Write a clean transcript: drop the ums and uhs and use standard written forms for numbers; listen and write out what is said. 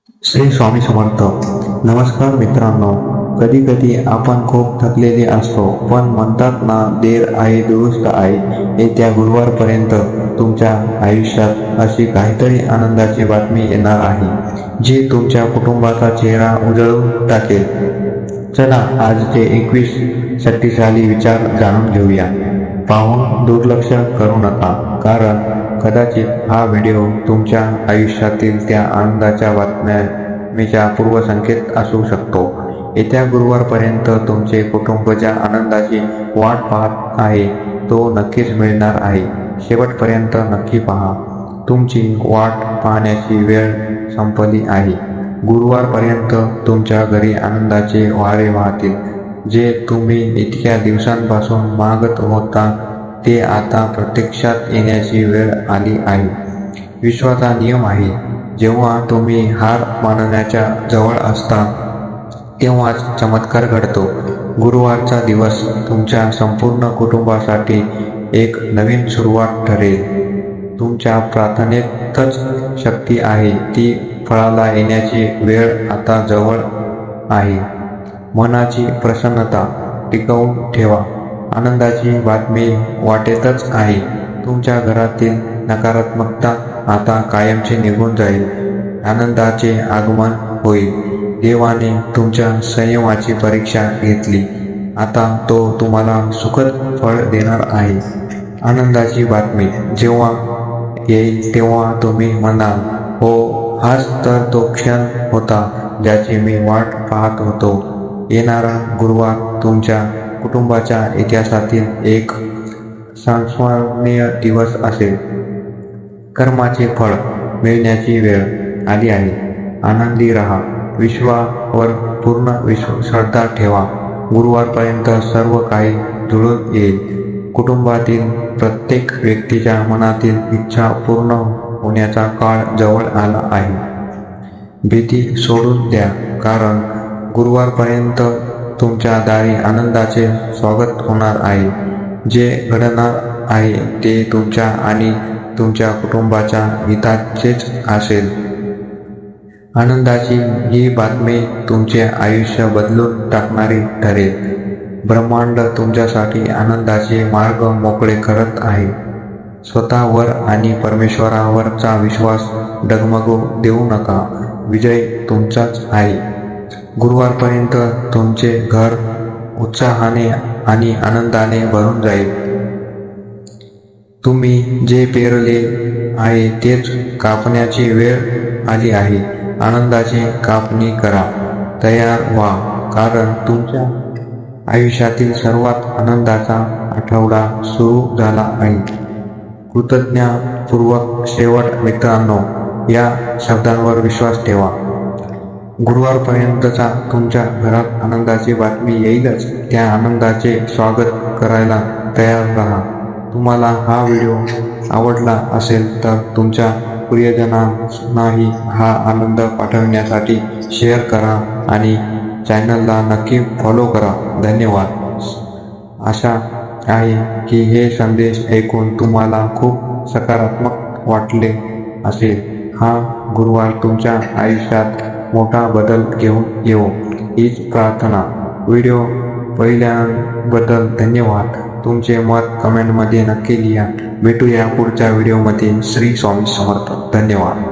श्री स्वामी समर्थ. नमस्कार मित्रांनो. कधी कधी आपण खूप थकलेले असतो, पण म्हणतात ना, देर आहे दुरुस्त आहे. येत्या गुरुवारपर्यंत तुमच्या आयुष्यात अशी काहीतरी आनंदाची बातमी येणार आहे, जी तुमच्या कुटुंबाचा चेहरा उजळून टाकेल. चला आजचे 21 शक्तिशाली विचार जाणून घेऊया. पाहून दुर्लक्ष करू नका, कारण कदाचित हा व्हिडिओ तुमच्या आयुष्यातील त्या आनंदाच्या बातमीचा पूर्वसंकेत असू शकतो. येत्या गुरुवारपर्यंत तुमचे कुटुंब ज्या आनंदाची वाट पाहत आहे, तो नक्कीच मिळणार आहे. शेवटपर्यंत नक्की पहा. तुमची वाट पाहण्याची वेळ संपली आहे. गुरुवारपर्यंत तुमच्या घरी आनंदाचे वारे वाहतील. जे तुम्ही इतक्या दिवसांपासून मागत होता, ते आता प्रत्यक्षात येण्याची वेळ आली आहे. विश्वाचा नियम आहे, जेव्हा तुम्ही हार मानण्याच्या जवळ असता, तेव्हाच चमत्कार घडतो. गुरुवारचा दिवस तुमच्या संपूर्ण कुटुंबासाठी एक नवीन सुरुवात ठरेल. तुमच्या प्रार्थनेतच शक्ती आहे. ती फळाला येण्याची वेळ आता जवळ आहे. मनाची प्रसन्नता टिकवून ठेवा. आनंदाची बातमी वाटेतच आहे. तुमच्या घरातील नकारात्मकता आता कायमची निघून जाईल. आनंदाचे आगमन होईल. देवाने तुमच्या संयमाची परीक्षा घेतली. आता तो तुम्हाला सुखद फळ देणार आहे. आनंदाची बातमी जेव्हा येईल, तेव्हा तुम्ही म्हणाल, हो, हाच तर तो क्षण होता ज्याची मी वाट पाहत होतो. येणारा गुरुवार तुमच्या कुटुंबाच्या इतिहासातील एक संस्मरणीय दिवस असेल. कर्माचे फळ मिळण्याची वेळ आली आहे. आनंदी राहा. विश्वावर पूर्ण श्रद्धा ठेवा. गुरुवारपर्यंत सर्व काही जुळून येईल. कुटुंबातील प्रत्येक व्यक्तीच्या मनातील इच्छा पूर्ण होण्याचा काळ जवळ आला आहे. भीती सोडून द्या, कारण गुरुवारपर्यंत तुमच्या दारी आनंदाचे स्वागत होणार आहे. जे घडणार आहे ते तुमच्या आणि तुमच्या कुटुंबाच्या हिताचेच असेल. आनंदाची ही बातमी तुमचे आयुष्य बदलून टाकणारी ठरेल. ब्रह्मांड तुमच्यासाठी आनंदाचे मार्ग मोकळे करत आहे. स्वतःवर आणि परमेश्वरावरचा विश्वास डगमगू देऊ नका. विजय तुमचाच आहे. गुरुवारपर्यंत तुमचे घर उत्साहाने आणि आनंदाने भरून जाईल. तुम्ही जे पेरले आहे तेच कापण्याची वेळ आली आहे. आनंदाची कापणी करा. तयार व्हा, कारण तुमच्या आयुष्यातील सर्वात आनंदाचा आठवडा सुरू झाला आहे. कृतज्ञतापूर्वक शेवट. मित्रांनो, या शब्दांवर विश्वास ठेवा. गुरुवारपर्यंतचा तुमच्या घरात आनंदाची बातमी येईलच. त्या आनंदाचे स्वागत करायला तयार राहा. तुम्हाला हा व्हिडिओ आवडला असेल तर तुमच्या प्रियजनांनाही हा आनंद पाठविण्यासाठी शेअर करा आणि चॅनलला नक्की फॉलो करा. धन्यवाद. आशा आहे की हे संदेश ऐकून तुम्हाला खूप सकारात्मक वाटले असेल. हा गुरुवार तुमच्या आयुष्यात मोठा बदल घेऊन येवो, हीच प्रार्थना. व्हिडिओ पाहिल्याबद्दल धन्यवाद. तुमचे मत कमेंटमध्ये नक्की लिहा. भेटूया पुढच्या व्हिडिओमध्ये. श्री स्वामी समर्थ. धन्यवाद.